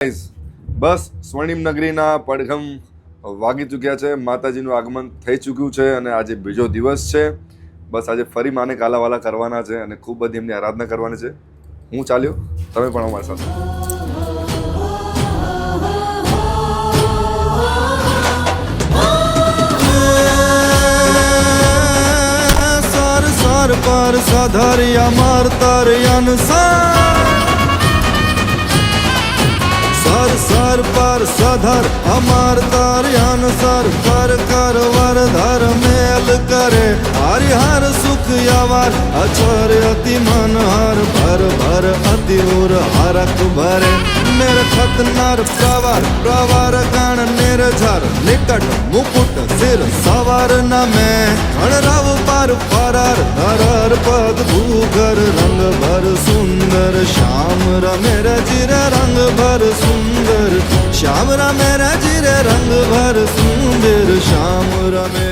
બસ સ્વર્ણિમ નગરીના પડઘમ વાગી ચૂક્યા છે. માતાજીનું આગમન થઈ ચૂક્યું છે અને આજે બીજો દિવસ છે. બસ આજે ફરી માને કાલાવાલા કરવાના છે અને ખૂબ બધી એમની આરાધના કરવાની છે. હું ચાલ્યો, તમે પણ અમારી સાથે. सर पर सधरिया मारतर सर सर पर सधर अमर तरयन सर कर कर वरधर मेल करे हरिहर सुख यवर अचर अति मन हर भर भर अति उर हरक भरे निर्खत नर प्रवर प्रवर गण निर्झर निकट मुकुट सिर सवर न में गणरव पर परर धरर पग भूगर रंग भर सुंदर श्याम रमे रजिर रंग भर सुंदर श्याम रमे रजिर रंग भर सुंदर श्याम रमे